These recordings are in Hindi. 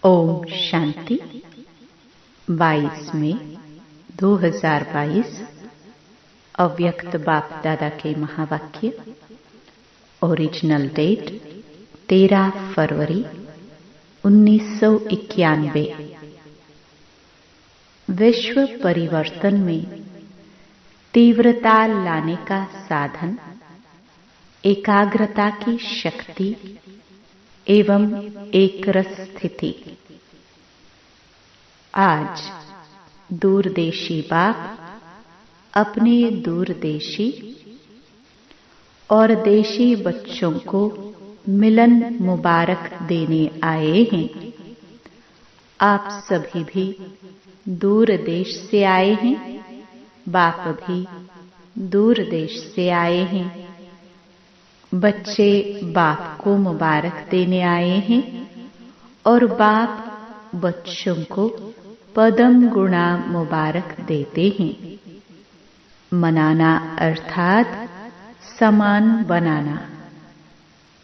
ओम शांति। 22 मई 2022 अव्यक्त बाप दादा के महावाक्य। ओरिजिनल डेट 13 फरवरी 1991। विश्व परिवर्तन में तीव्रता लाने का साधन एकाग्रता की शक्ति एवं एकरस स्थिति। आज दूरदेशी बाप अपने दूरदेशी और देशी बच्चों को मिलन मुबारक देने आए हैं। आप सभी भी दूर देश से आए हैं, बाप भी दूर देश से आए हैं। बच्चे बाप को मुबारक देने आए हैं और बाप बच्चों को पदम गुणा मुबारक देते हैं। मनाना अर्थात समान बनाना।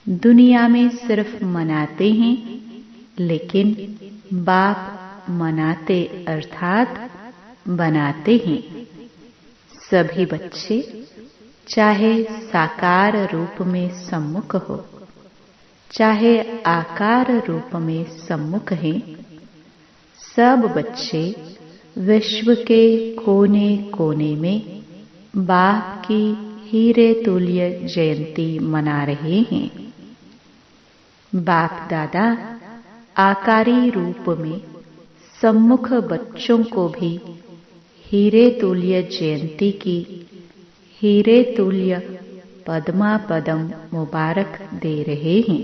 दुनिया में सिर्फ मनाते हैं, लेकिन बाप मनाते अर्थात बनाते हैं। सभी बच्चे चाहे साकार रूप में सम्मुख हो, चाहे आकार रूप में सम्मुख हैं, सब बच्चे विश्व के कोने कोने में बाप की हीरे तुल्य जयंती मना रहे हैं। बाप दादा आकारी रूप में सम्मुख बच्चों को भी हीरे तुल्य जयंती की हीरे तुल्य पद्मा पदम मुबारक दे रहे हैं।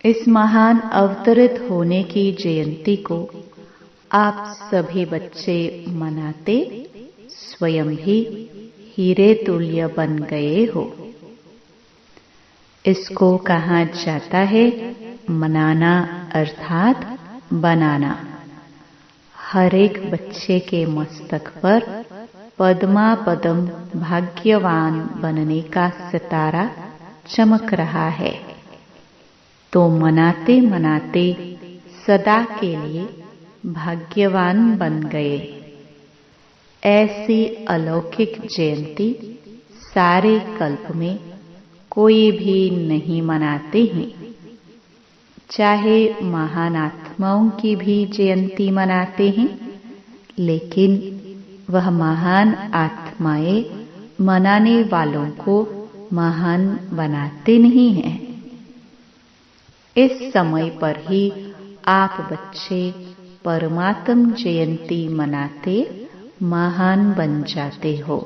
इस महान अवतरित होने की जयंती को आप सभी बच्चे मनाते स्वयं भी हीरे तुल्य बन गए हो। इसको कहा जाता है मनाना अर्थात बनाना। हर एक बच्चे के मस्तक पर पद्मा पदम भाग्यवान बनने का सितारा चमक रहा है। तो मनाते मनाते सदा के लिए भाग्यवान बन गए। ऐसी अलौकिक जयंती सारे कल्प में कोई भी नहीं मनाते हैं। चाहे महान आत्माओं की भी जयंती मनाते हैं, लेकिन वह महान आत्माएं मनाने वालों को महान बनाते नहीं हैं। इस समय पर ही आप बच्चे परमात्म जयंती मनाते महान बन जाते हो।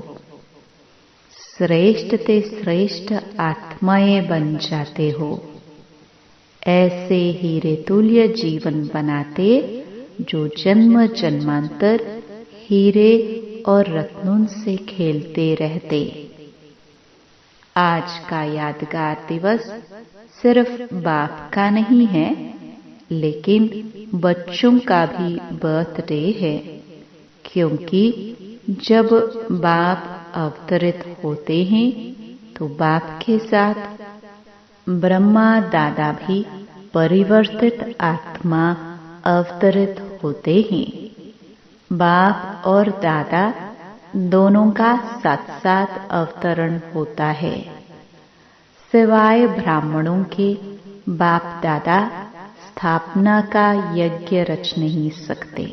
श्रेष्ठ ते श्रेष्ठ आत्माएं बन जाते हो। ऐसे हीरे तुल्य जीवन बनाते जो जन्म जन्मांतर हीरे और रत्नों से खेलते रहते। आज का यादगार दिवस सिर्फ बाप का नहीं है, लेकिन बच्चों का भी बर्थडे है, क्योंकि जब बाप अवतरित होते हैं तो बाप के साथ ब्रह्मा दादा भी परिवर्तित आत्मा अवतरित होते हैं। बाप और दादा दोनों का साथ साथ अवतरण होता है। सिवाय ब्राह्मणों के बाप दादा स्थापना का यज्ञ रच नहीं सकते।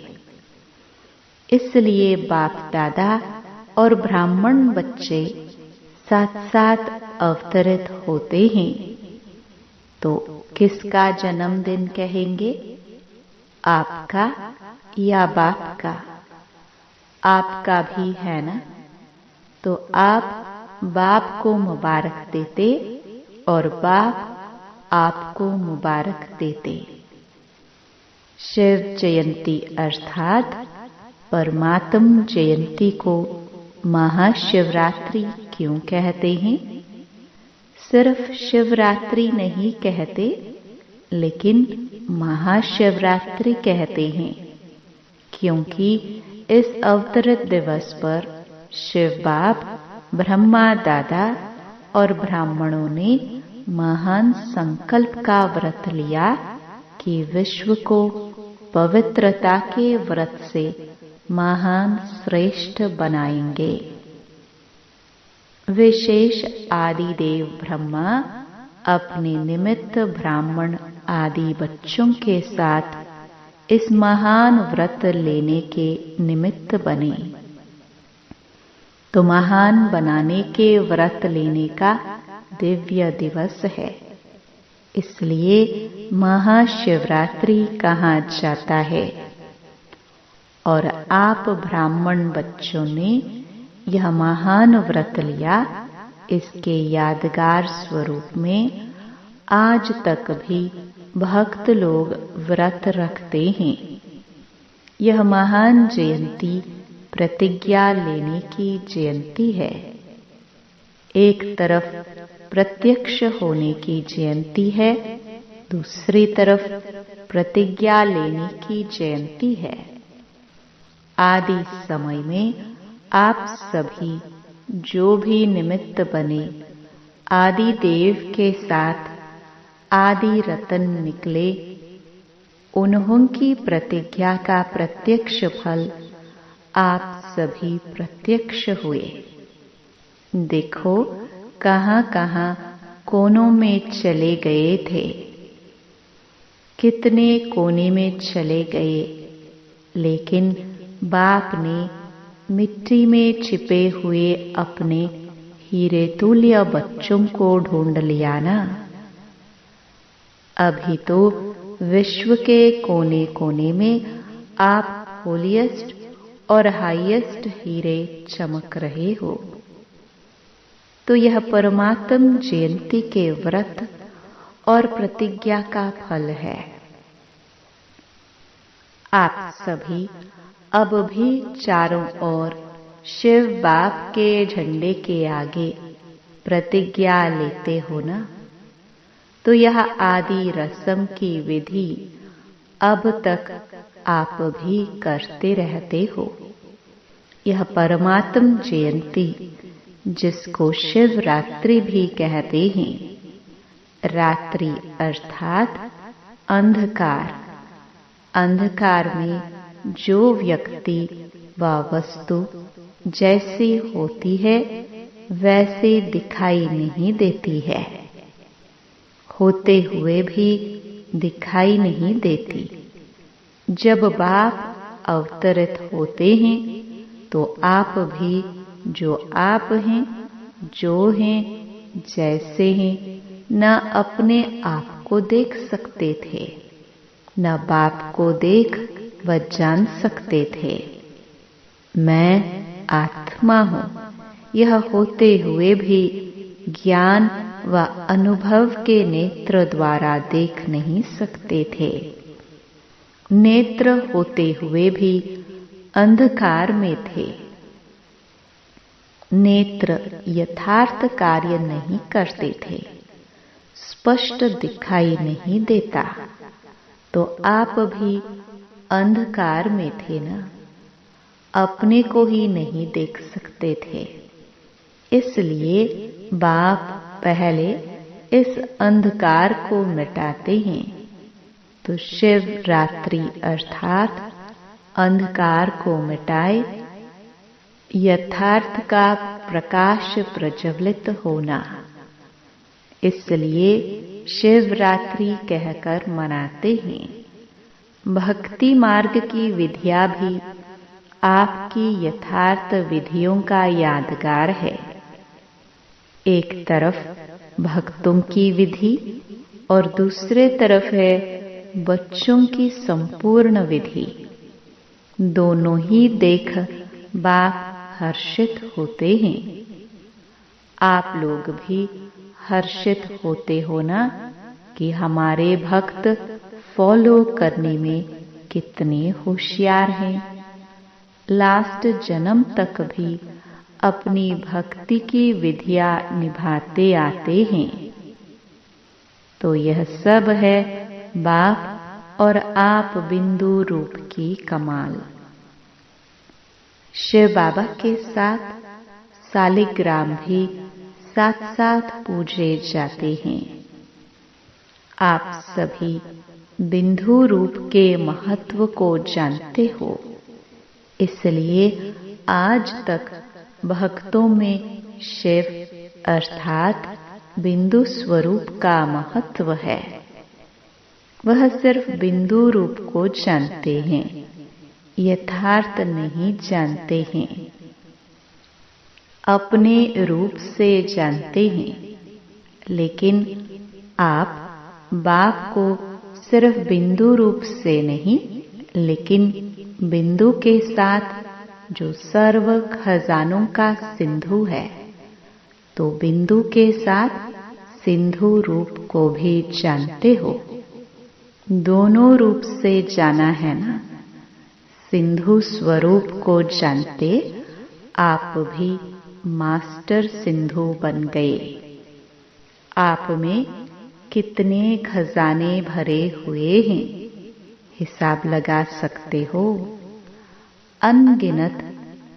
इसलिए बाप दादा और ब्राह्मण बच्चे साथ साथ अवतरित होते हैं। तो किसका जन्मदिन कहेंगे, आपका या बाप का? आपका भी है ना? तो आप बाप को मुबारक देते और बाप आपको मुबारक देते। शिव जयंती अर्थात परमात्म जयंती को महाशिवरात्रि क्यों कहते हैं? सिर्फ शिवरात्रि नहीं कहते, लेकिन महाशिवरात्रि कहते हैं, क्योंकि इस अवतरित दिवस पर शिव बाप, ब्रह्मा दादा और ब्राह्मणों ने महान संकल्प का व्रत लिया कि विश्व को पवित्रता के व्रत से महान श्रेष्ठ बनाएंगे। विशेष आदिदेव ब्रह्मा अपने निमित्त ब्राह्मण आदि बच्चों के साथ इस महान व्रत लेने के निमित्त बने। तो महान बनाने के व्रत लेने का दिव्य दिवस है, इसलिए महाशिवरात्रि कहा जाता है। और आप ब्राह्मण बच्चों ने यह महान व्रत लिया, इसके यादगार स्वरूप में आज तक भी भक्त लोग व्रत रखते हैं। यह महान जयंती प्रतिज्ञा लेने की जयंती है। एक तरफ प्रत्यक्ष होने की जयंती है, दूसरी तरफ प्रतिज्ञा लेने की जयंती है। आदि समय में आप सभी जो भी निमित्त बने, आदि देव के साथ आदि रतन निकले, उन्हों की प्रतिज्ञा का प्रत्यक्ष फल आप सभी प्रत्यक्ष हुए। देखो कहां कहां कोनों में चले गए थे, कितने कोने में चले गए, लेकिन बाप ने मिट्टी में छिपे हुए अपने हीरे तुल्य बच्चों को ढूंढ लिया ना। अभी तो विश्व के कोने कोने में आप होलिएस्ट और हाईएस्ट हीरे चमक रहे हो। तो यह परमात्म जयंती के व्रत और प्रतिज्ञा का फल है। आप सभी अब भी चारों ओर शिव बाप के झंडे के आगे प्रतिज्ञा लेते हो ना। तो यह आदि रस्म की विधि अब तक आप भी करते रहते हो। यह परमात्म जयंती, जिसको शिवरात्रि भी कहते हैं, रात्रि अर्थात अंधकार, अंधकार में जो व्यक्ति व वस्तु जैसी होती है वैसे दिखाई नहीं देती है, होते हुए भी दिखाई नहीं देती। जब बाप अवतरित होते हैं तो आप भी जो आप हैं, जो हैं, जैसे हैं, न अपने आप को देख सकते थे, न बाप को देख व जान सकते थे। मैं आत्मा हूँ, यह होते हुए भी ज्ञान व अनुभव के नेत्र द्वारा देख नहीं सकते थे। नेत्र होते हुए भी अंधकार में थे। नेत्र यथार्थ कार्य नहीं करते थे, स्पष्ट दिखाई नहीं देता। तो आप भी अंधकार में थे ना, अपने को ही नहीं देख सकते थे। इसलिए बाप पहले इस अंधकार को मिटाते हैं। तो शिव रात्रि अर्थात अंधकार को मिटाए, यथार्थ का प्रकाश प्रज्वलित होना, इसलिए शिवरात्रि कहकर मनाते हैं। भक्ति मार्ग की विधियां भी आपकी यथार्थ विधियों का यादगार है। एक तरफ भक्तों की विधि और दूसरे तरफ है बच्चों की संपूर्ण विधि। दोनों ही देख बाप हर्षित होते हैं। आप लोग भी हर्षित होते हो ना कि हमारे भक्त फॉलो करने में कितने होशियार हैं। लास्ट जन्म तक भी अपनी भक्ति की विधियां निभाते आते हैं। तो यह सब है बाप और आप बिंदु रूप की कमाल। शिव बाबा के साथ सालिग्राम भी साथ साथ पूजे जाते हैं। आप सभी बिंदु रूप के महत्व को जानते हो, इसलिए आज तक भक्तों में शिव अर्थात बिंदु स्वरूप का महत्व है। वह सिर्फ बिंदु रूप को जानते हैं, यथार्थ नहीं जानते हैं। अपने रूप से जानते हैं, लेकिन आप बाप को सिर्फ बिंदु रूप से नहीं, लेकिन बिंदु के साथ जो सर्व खजानों का सिंधु है, तो बिंदु के साथ सिंधु रूप को भी जानते हो। दोनों रूप से जाना है ना। सिंधु स्वरूप को जानते आप भी मास्टर सिंधु बन गए। आप में कितने खजाने भरे हुए हैं, हिसाब लगा सकते हो। अनगिनत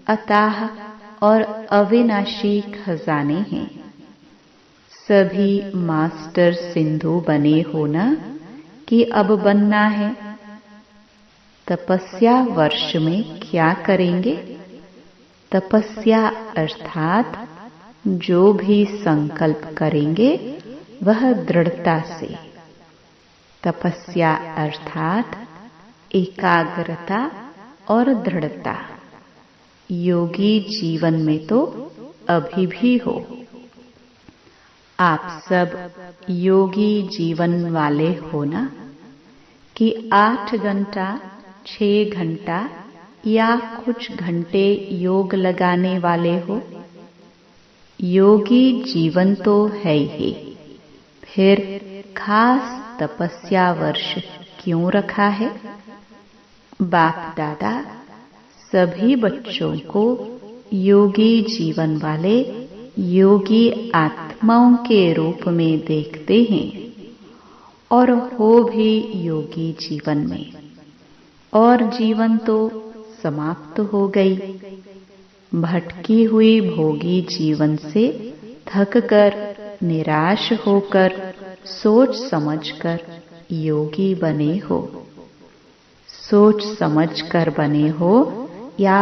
अथाह और अविनाशी खजाने हैं। सभी मास्टर सिंधु बने हो ना, कि अब बनना है। तपस्या वर्ष में क्या करेंगे? तपस्या अर्थात जो भी संकल्प करेंगे वह दृढ़ता से। तपस्या अर्थात एकाग्रता और दृढ़ता। योगी जीवन में तो अभी भी हो। आप सब योगी जीवन वाले हो ना, कि 8 घंटा 6 घंटा या कुछ घंटे योग लगाने वाले हो। योगी जीवन तो है ही, फिर खास तपस्या वर्ष क्यों रखा है? बाप दादा सभी बच्चों को योगी जीवन वाले योगी आत्माओं के रूप में देखते हैं और हो भी योगी जीवन में। और जीवन तो समाप्त हो गई। भटकी हुई भोगी जीवन से थककर निराश होकर सोच समझकर योगी बने हो। सोच समझकर बने हो या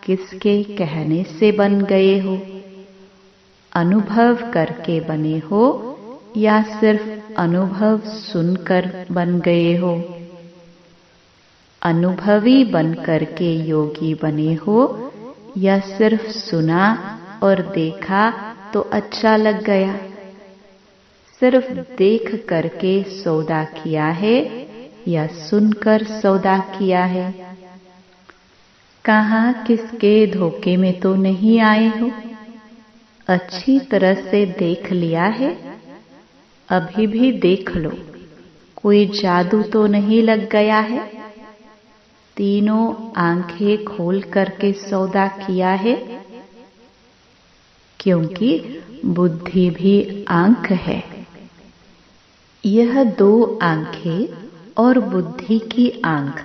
किसके कहने से बन गए हो? अनुभव करके बने हो या सिर्फ अनुभव सुनकर बन गए हो? अनुभवी बनकर के योगी बने हो या सिर्फ सुना और देखा तो अच्छा लग गया? सिर्फ देख करके सौदा किया है या सुनकर सौदा किया है? कहाँ किसके धोखे में तो नहीं आए हो? अच्छी तरह से देख लिया है? अभी भी देख लो, कोई जादू तो नहीं लग गया है? तीनों आंखें खोल करके सौदा किया है, क्योंकि बुद्धि भी आंख है। यह 2 आंखें और बुद्धि की आंख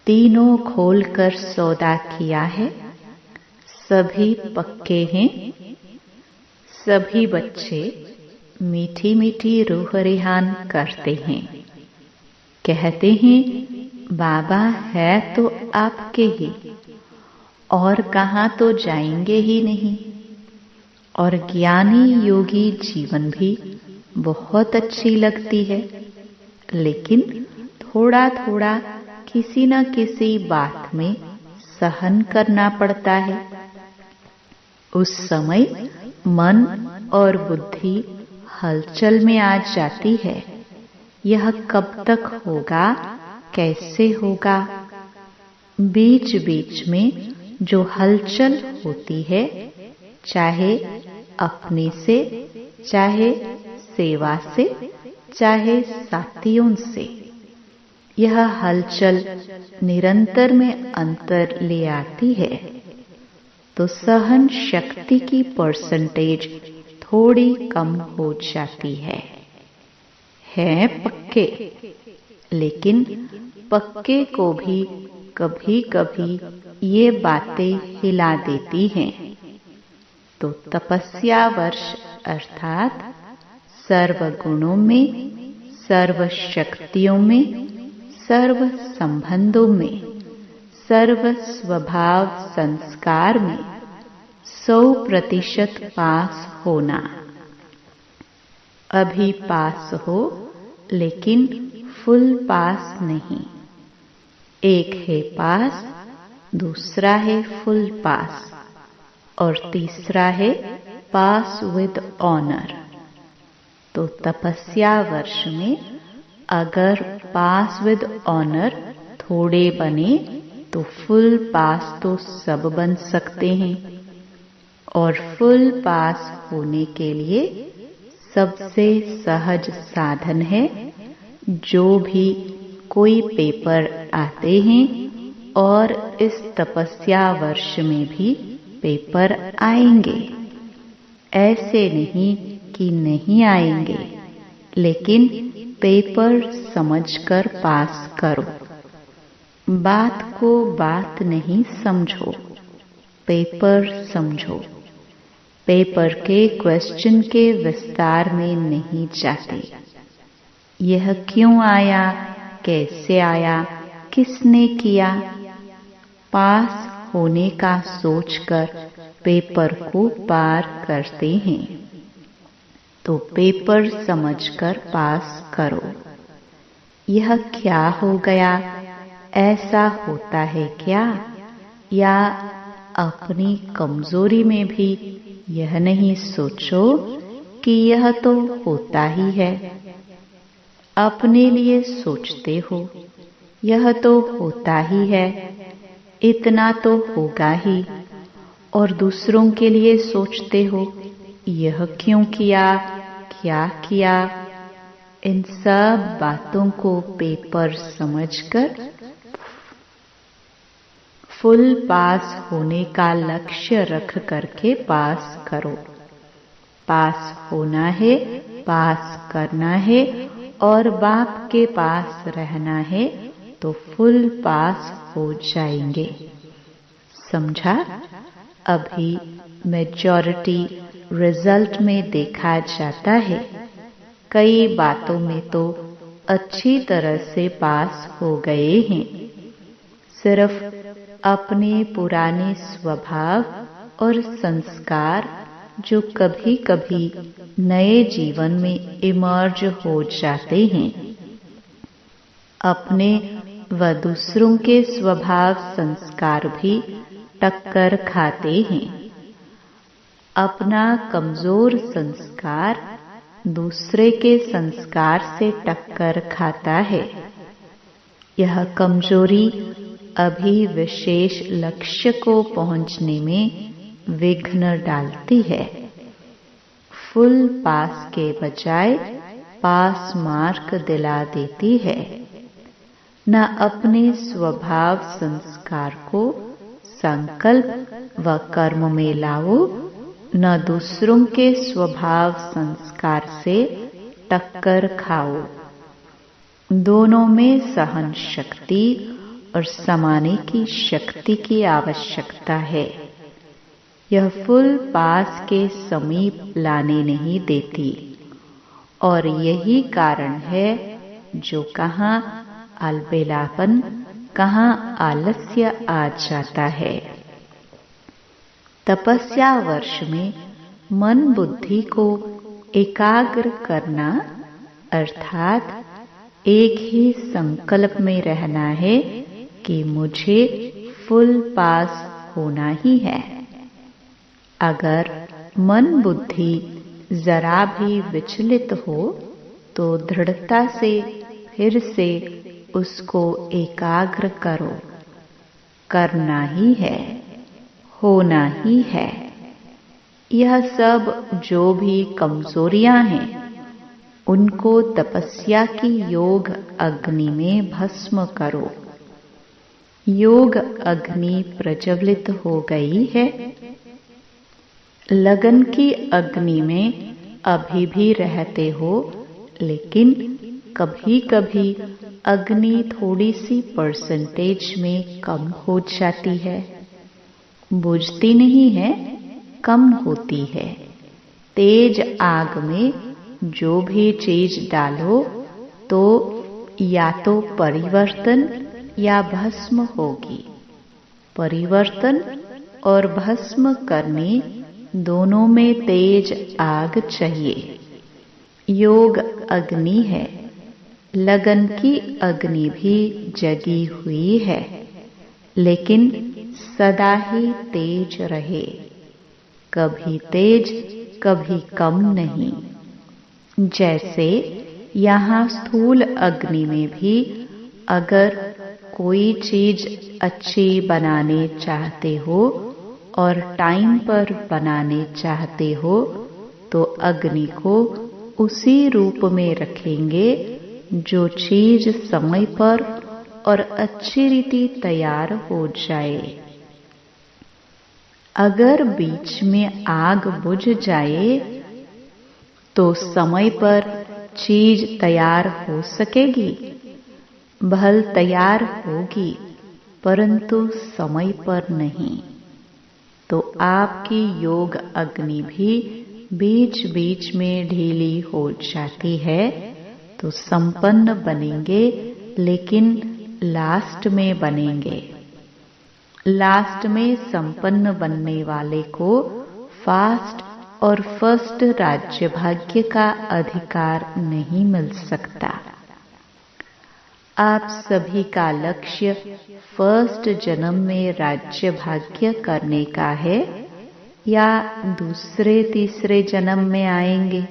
तीनों खोलकर सौदा किया है। सभी पक्के हैं। सभी बच्चे मीठी मीठी रूह रिहान करते हैं। कहते हैं बाबा है तो आपके ही, और कहाँ तो जाएंगे ही नहीं। और ज्ञानी योगी जीवन भी बहुत अच्छी लगती है, लेकिन थोड़ा थोड़ा किसी न किसी बात में सहन करना पड़ता है। उस समय मन और बुद्धि हलचल में आ जाती है। यह कब तक होगा, कैसे होगा? बीच बीच में जो हलचल होती है, चाहे अपने से, चाहे सेवा से, चाहे साथियों से, यह हलचल निरंतर में अंतर ले आती है। तो सहन शक्ति की परसेंटेज थोड़ी कम हो जाती है पक्के, लेकिन पक्के को भी कभी कभी ये बातें हिला देती हैं। तो तपस्या वर्ष अर्थात सर्व गुणों में सर्व शक्तियों में, सर्व संबंधों में, सर्व स्वभाव संस्कार में 100% पास होना। अभी पास हो लेकिन फुल पास नहीं। एक है पास, दूसरा है फुल पास और तीसरा है पास विद ऑनर। तो तपस्या वर्ष में अगर पास विद ऑनर थोड़े बने तो फुल पास तो सब बन सकते हैं। और फुल पास होने के लिए सबसे सहज साधन है, जो भी कोई पेपर आते हैं और इस तपस्या वर्ष में भी पेपर आएंगे। ऐसे नहीं कि नहीं आएंगे, लेकिन पेपर समझकर पास करो। बात को बात नहीं समझो, पेपर समझो। पेपर के क्वेश्चन के विस्तार में नहीं जाते। यह क्यों आया, कैसे आया, किसने किया। पास होने का सोचकर पेपर को पार करते हैं। तो पेपर समझकर पास करो। यह क्या हो गया, ऐसा होता है क्या, या अपनी कमजोरी में भी यह नहीं सोचो कि यह तो होता ही है। अपने लिए सोचते हो यह तो होता ही है, इतना तो होगा ही, और दूसरों के लिए सोचते हो यह क्यों किया, क्या किया। इन सब बातों को पेपर समझकर फुल पास होने का लक्ष्य रख करके पास करो। पास होना है, पास करना है और बाप के पास रहना है तो फुल पास हो जाएंगे। समझा? अभी मेजॉरिटी रिजल्ट में देखा जाता है, कई बातों में तो अच्छी तरह से पास हो गए हैं। सिर्फ अपने पुराने स्वभाव और संस्कार जो कभी कभी नए जीवन में इमर्ज हो जाते हैं, अपने व दूसरों के स्वभाव संस्कार भी टक्कर खाते हैं। अपना कमजोर संस्कार दूसरे के संस्कार से टक्कर खाता है। यह कमजोरी अभी विशेष लक्ष्य को पहुंचने में विघ्न डालती है। फुल पास के बजाय पास मार्क दिला देती है। न अपने स्वभाव संस्कार को संकल्प व कर्म में लाओ, न दूसरों के स्वभाव संस्कार से टक्कर खाओ। दोनों में सहन शक्ति और समाने की शक्ति की आवश्यकता है। यह फुल पास के समीप लाने नहीं देती, और यही कारण है जो कहाँ अलबेलापन, कहाँ आलस्य आ जाता है। तपस्या वर्ष में मन बुद्धि को एकाग्र करना अर्थात एक ही संकल्प में रहना है कि मुझे फुल पास होना ही है। अगर मन बुद्धि जरा भी विचलित हो तो दृढ़ता से फिर से उसको एकाग्र करो। करना ही है, होना ही है। यह सब जो भी कमजोरियां हैं, उनको तपस्या की योग अग्नि में भस्म करो। योग अग्नि प्रज्वलित हो गई है। लगन की अग्नि में अभी भी रहते हो, लेकिन कभी कभी अग्नि थोड़ी सी परसेंटेज में कम हो जाती है। बुझती नहीं है, कम होती है। तेज आग में जो भी चीज डालो तो या तो परिवर्तन या भस्म होगी। परिवर्तन और भस्म करने दोनों में तेज आग चाहिए। योग अग्नि है, लगन की अग्नि भी जगी हुई है, लेकिन सदा ही तेज रहे, कभी तेज कभी कम नहीं। जैसे यहाँ स्थूल अग्नि में भी अगर कोई चीज अच्छी बनाने चाहते हो और टाइम पर बनाने चाहते हो तो अग्नि को उसी रूप में रखेंगे जो चीज समय पर और अच्छी रीति तैयार हो जाए। अगर बीच में आग बुझ जाए तो समय पर चीज तैयार हो सकेगी? भल तैयार होगी, परंतु समय पर नहीं। तो आपकी योग अग्नि भी बीच बीच में ढीली हो जाती है तो संपन्न बनेंगे, लेकिन लास्ट में बनेंगे। लास्ट में संपन्न बनने वाले को फास्ट और फर्स्ट राज्य भाग्य का अधिकार नहीं मिल सकता। आप सभी का लक्ष्य फर्स्ट जन्म में राज्य भाग्य करने का है या दूसरे तीसरे जन्म में आएंगे?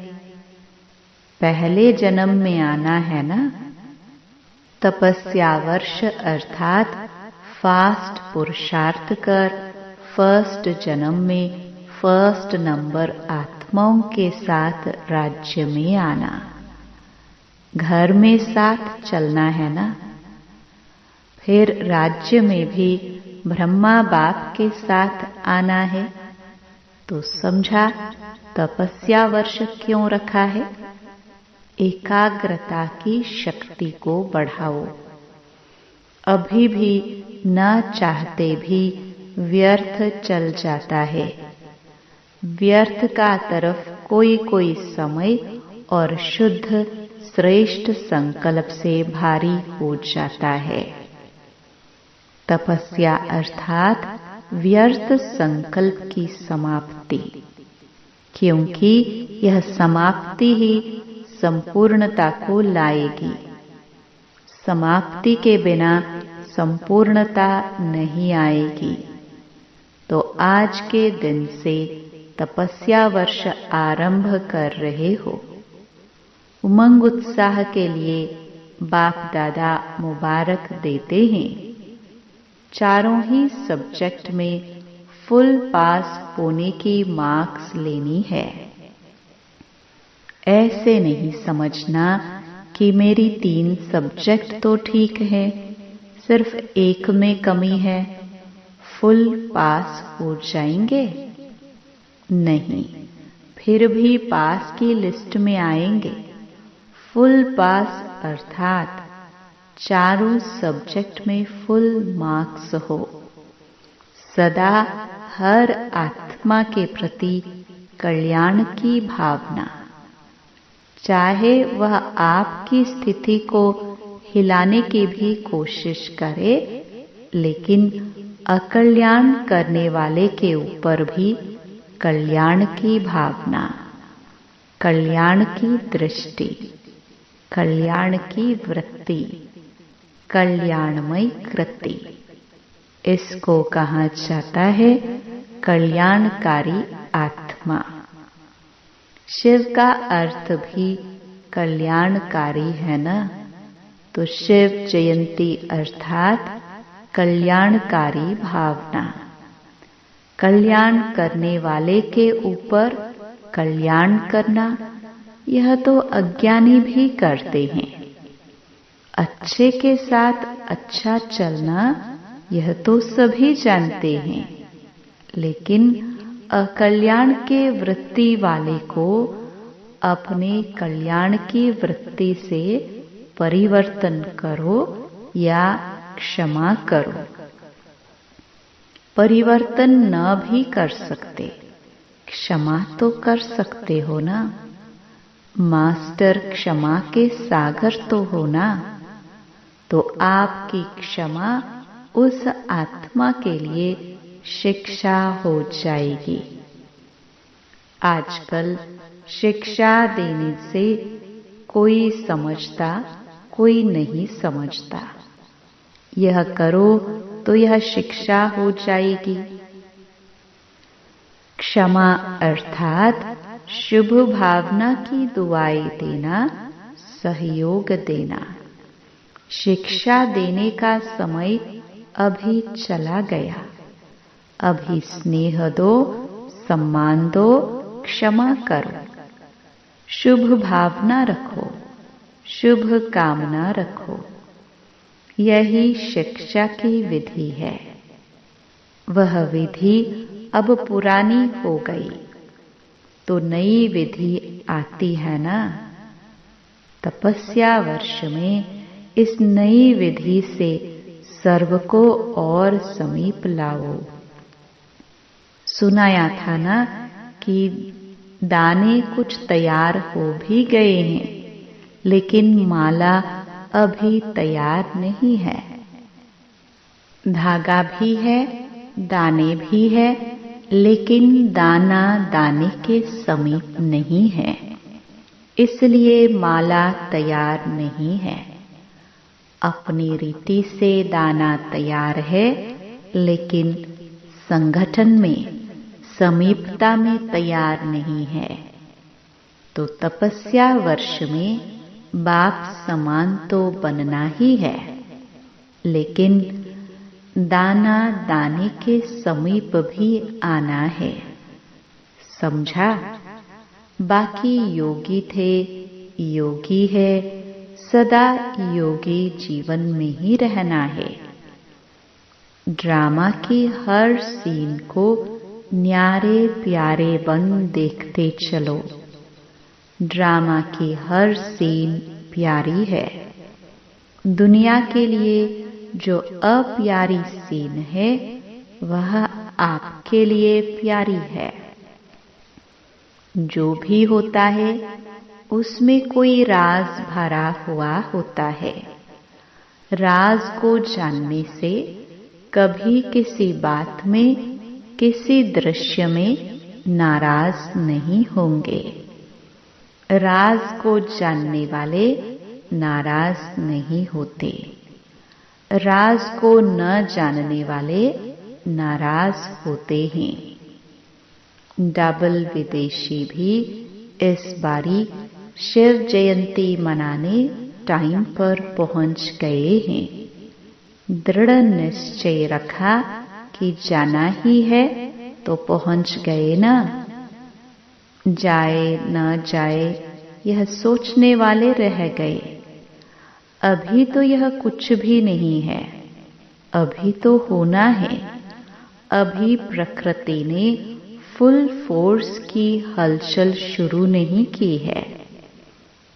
पहले जन्म में आना है ना। तपस्या वर्ष अर्थात फास्ट पुरुषार्थ कर फर्स्ट जन्म में फर्स्ट नंबर आत्माओं के साथ राज्य में आना। घर में साथ चलना है ना। फिर राज्य में भी ब्रह्मा बाप के साथ आना है। तो समझा तपस्या वर्ष क्यों रखा है? एकाग्रता की शक्ति को बढ़ाओ। अभी भी न चाहते भी व्यर्थ चल जाता है। व्यर्थ का तरफ कोई कोई समय और शुद्ध श्रेष्ठ संकल्प से भारी हो जाता है। तपस्या अर्थात व्यर्थ संकल्प की समाप्ति, क्योंकि यह समाप्ति ही संपूर्णता को लाएगी। समाप्ति के बिना संपूर्णता नहीं आएगी। तो आज के दिन से तपस्या वर्ष आरंभ कर रहे हो। उमंग उत्साह के लिए बाप दादा मुबारक देते हैं। चारों ही सब्जेक्ट में फुल पास होने की मार्क्स लेनी है। ऐसे नहीं समझना कि मेरी 3 सब्जेक्ट तो ठीक है, सिर्फ एक में कमी है, फुल पास हो जाएंगे। नहीं, फिर भी पास की लिस्ट में आएंगे। फुल पास अर्थात चारों सब्जेक्ट में फुल मार्क्स हो। सदा हर आत्मा के प्रति कल्याण की भावना, चाहे वह आपकी स्थिति को हिलाने की भी कोशिश करे, लेकिन अकल्याण करने वाले के ऊपर भी कल्याण की भावना, कल्याण की दृष्टि, कल्याण की वृत्ति, कल्याणमय कृति, इसको कहा जाता है कल्याणकारी आत्मा। शिव का अर्थ भी कल्याणकारी है ना। तो शिव जयंती अर्थात कल्याणकारी भावना। कल्याण करने वाले के ऊपर कल्याण करना, यह तो अज्ञानी भी करते हैं। अच्छे के साथ अच्छा चलना, यह तो सभी जानते हैं। लेकिन अकल्याण के वृत्ति वाले को अपने कल्याण की वृत्ति से परिवर्तन करो या क्षमा करो। परिवर्तन न भी कर सकते, क्षमा तो कर सकते हो ना। मास्टर क्षमा के सागर तो हो ना, तो आपकी क्षमा उस आत्मा के लिए शिक्षा हो जाएगी। आजकल शिक्षा देने से कोई समझता, कोई नहीं समझता। यह करो तो यह शिक्षा हो जाएगी। क्षमा अर्थात शुभ भावना की दुआएं देना, सहयोग देना। शिक्षा देने का समय अभी चला गया। अभी स्नेह दो, सम्मान दो, क्षमा करो, शुभ भावना रखो, शुभ कामना रखो। यही शिक्षा की विधि है। वह विधि अब पुरानी हो गई, तो नई विधि आती है ना। तपस्या वर्ष में इस नई विधि से सर्व को और समीप लाओ। सुनाया था ना कि दाने कुछ तैयार हो भी गए हैं, लेकिन माला अभी तैयार नहीं है। धागा भी है, दाने भी है, लेकिन दाना दाने के समीप नहीं है, इसलिए माला तैयार नहीं है। अपनी रीति से दाना तैयार है, लेकिन संगठन में, समीपता में तैयार नहीं है। तो तपस्या वर्ष में बाप समान तो बनना ही है, लेकिन दाना दाने के समीप भी आना है। समझा? बाकी योगी थे, योगी है, सदा योगी जीवन में ही रहना है। ड्रामा की हर सीन को न्यारे प्यारे बन देखते चलो। ड्रामा की हर सीन प्यारी है। दुनिया के लिए जो अप्यारी सीन है, वह आपके लिए प्यारी है। जो भी होता है उसमें कोई राज भरा हुआ होता है। राज को जानने से कभी किसी बात में, किसी दृश्य में नाराज नहीं होंगे। राज को जानने वाले नाराज नहीं होते। राज को न जानने वाले नाराज होते हैं। डबल विदेशी भी इस बारी शिव जयंती मनाने टाइम पर पहुंच गए हैं। दृढ़ निश्चय रखा कि जाना ही है, तो पहुंच गए ना। जाए न जाए यह सोचने वाले रह गए। अभी तो यह कुछ भी नहीं है, अभी तो होना है। अभी प्रकृति ने फुल फोर्स की हलचल शुरू नहीं की है।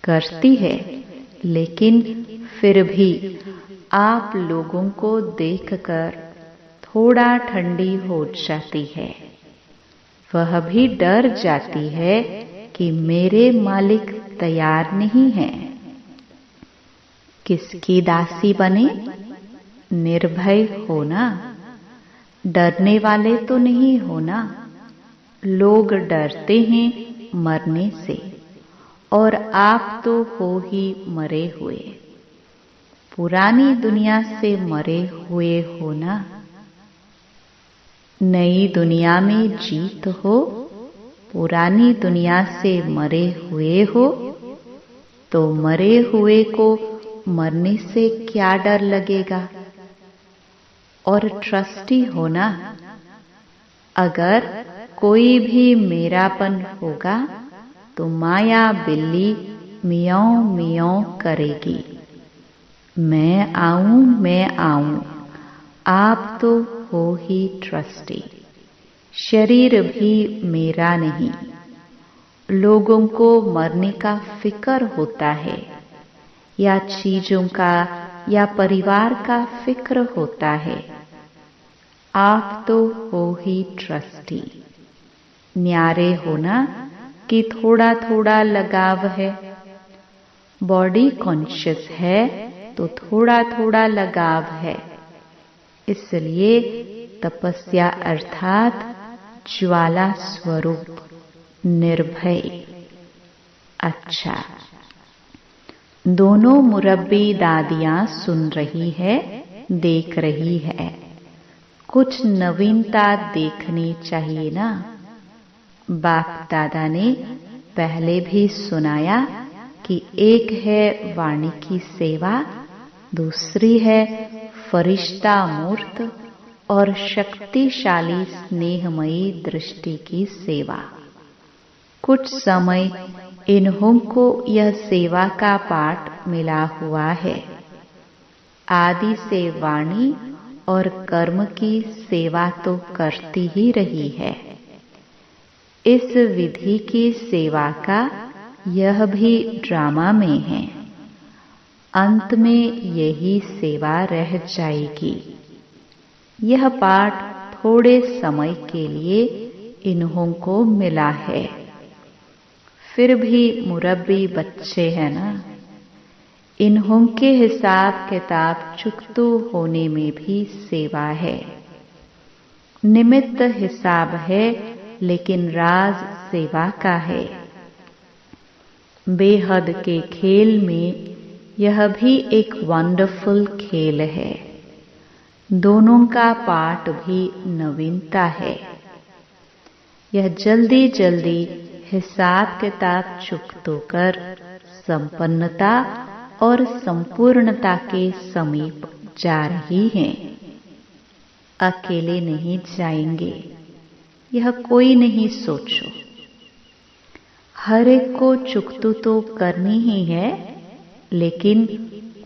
करती है, लेकिन फिर भी आप लोगों को देखकर थोड़ा ठंडी हो जाती है। वह भी डर जाती है कि मेरे मालिक तैयार नहीं है। किसकी दासी बने? निर्भय होना, डरने वाले तो नहीं होना। लोग डरते हैं मरने से, और आप तो हो ही मरे हुए। पुरानी दुनिया से मरे हुए हो ना। नई दुनिया में जीत हो, पुरानी दुनिया से मरे हुए हो, तो मरे हुए को मरने से क्या डर लगेगा? और ट्रस्टी होना, अगर कोई भी मेरापन होगा तो माया बिल्ली मियाऊं मियाऊं करेगी। मैं आऊं, आप तो हो ही ट्रस्टी। शरीर भी मेरा नहीं। लोगों को मरने का फिक्र होता है, या चीजों का या परिवार का फिक्र होता है। आप तो हो ही ट्रस्टी। न्यारे होना, कि थोड़ा थोड़ा लगाव है, बॉडी कॉन्शियस है तो थोड़ा थोड़ा लगाव है। इसलिए तपस्या अर्थात ज्वाला स्वरूप निर्भय। अच्छा, दोनों मुरब्बी दादियां सुन रही है, देख रही है। कुछ नवीनता देखनी चाहिए ना। बाप दादा ने पहले भी सुनाया कि एक है वाणी की सेवा, दूसरी है फरिश्ता मूर्त और शक्तिशाली स्नेहमयी दृष्टि की सेवा। कुछ समय इन्हों को यह सेवा का पाठ मिला हुआ है। आदि से वाणी और कर्म की सेवा तो करती ही रही है। इस विधि की सेवा का यह भी ड्रामा में है। अंत में यही सेवा रह जाएगी। यह पाठ थोड़े समय के लिए इन्हों को मिला है। फिर भी मुरब्बी बच्चे हैं ना, इन्हों के हिसाब किताब चुकतू होने में भी सेवा है। निमित्त हिसाब है लेकिन राज सेवा का है। बेहद के खेल में यह भी एक वंडरफुल खेल है। दोनों का पाठ भी नवीनता है। यह जल्दी जल्दी हिसाब किताब चुकतो कर संपन्नता और संपूर्णता के समीप जा रही हैं। अकेले नहीं जाएंगे, यह कोई नहीं सोचो। हर एक को चुकतू तो करनी ही है, लेकिन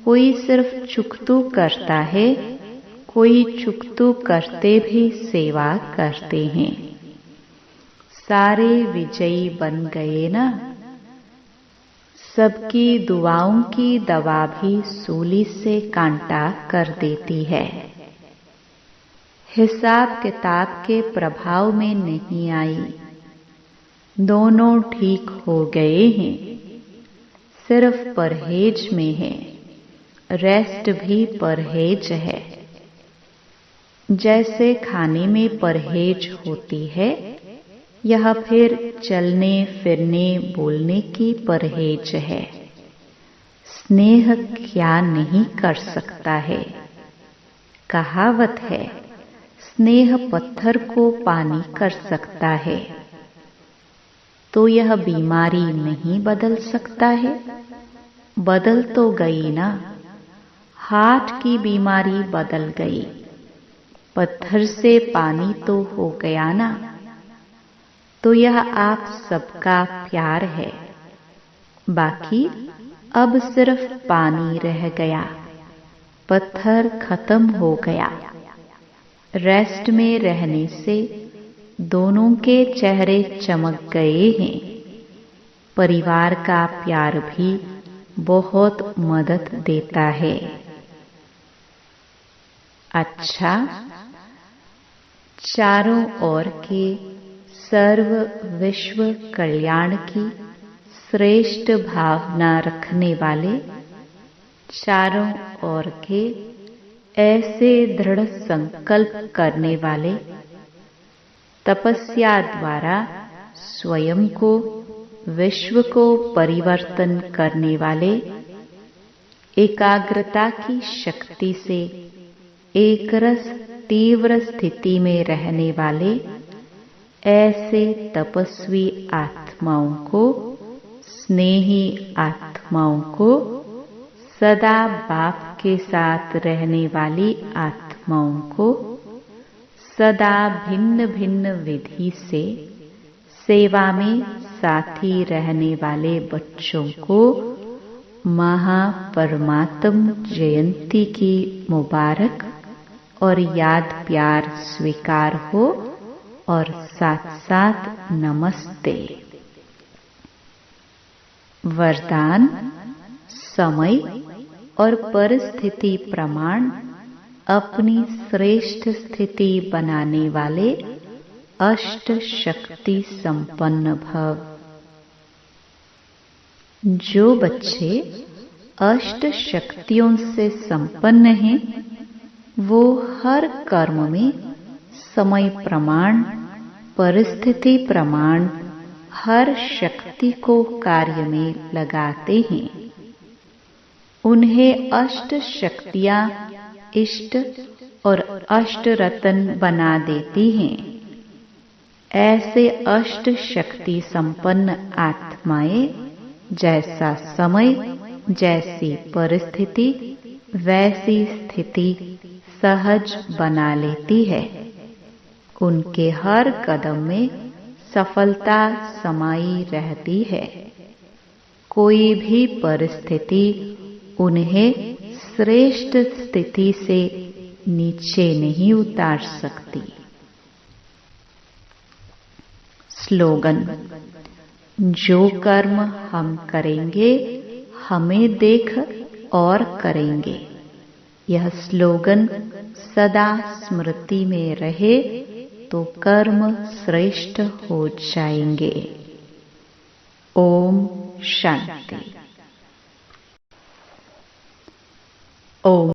कोई सिर्फ चुकतू करता है, कोई चुकतू करते भी सेवा करते हैं। सारे विजयी बन गए ना। सबकी दुआओं की दवा भी सूली से कांटा कर देती है। हिसाब किताब के प्रभाव में नहीं आई। दोनों ठीक हो गए हैं। सिर्फ परहेज में है, रेस्ट भी परहेज है। जैसे खाने में परहेज होती है, यह फिर चलने फिरने बोलने की परहेज है। स्नेह क्या नहीं कर सकता है। कहावत है, स्नेह पत्थर को पानी कर सकता है। तो यह बीमारी नहीं बदल सकता है? बदल तो गई ना। हार्ट की बीमारी बदल गई, पत्थर से पानी तो हो गया ना। तो यह आप सबका प्यार है। बाकी अब सिर्फ पानी रह गया, पत्थर खत्म हो गया। रेस्ट में रहने से दोनों के चेहरे चमक गए हैं। परिवार का प्यार भी बहुत मदद देता है। अच्छा, चारों ओर के सर्व विश्व कल्याण की श्रेष्ठ भावना रखने वाले, चारों ओर के ऐसे दृढ़ संकल्प करने वाले, तपस्या द्वारा स्वयं को विश्व को परिवर्तन करने वाले, एकाग्रता की शक्ति से एकरस तीव्र स्थिति में रहने वाले ऐसे तपस्वी आत्माओं को, स्नेही आत्माओं को, सदा बाप के साथ रहने वाली आत्माओं को, सदा भिन्न भिन्न विधि से सेवा में साथी रहने वाले बच्चों को महापरमात्म जयंती की मुबारक और याद प्यार स्वीकार हो और साथ साथ नमस्ते। वरदान, समय और परिस्थिति प्रमाण अपनी श्रेष्ठ स्थिति बनाने वाले अष्ट शक्ति संपन्न भव। जो बच्चे अष्ट शक्तियों से संपन्न हैं, वो हर कर्म में समय प्रमाण, परिस्थिति प्रमाण हर शक्ति को कार्य में लगाते हैं। उन्हें अष्ट शक्तियां इष्ट और अष्ट रतन बना देती हैं। ऐसे अष्ट शक्ति संपन्न आत्माएं जैसा समय, जैसी परिस्थिति, वैसी स्थिति सहज बना लेती है। उनके हर कदम में सफलता समाई रहती है। कोई भी परिस्थिति उन्हें श्रेष्ठ स्थिति से नीचे नहीं उतार सकती। स्लोगन: जो कर्म हम करेंगे, हमें देख और करेंगे। यह स्लोगन सदा स्मृति में रहे तो कर्म श्रेष्ठ हो जाएंगे। ओम शांति। ओम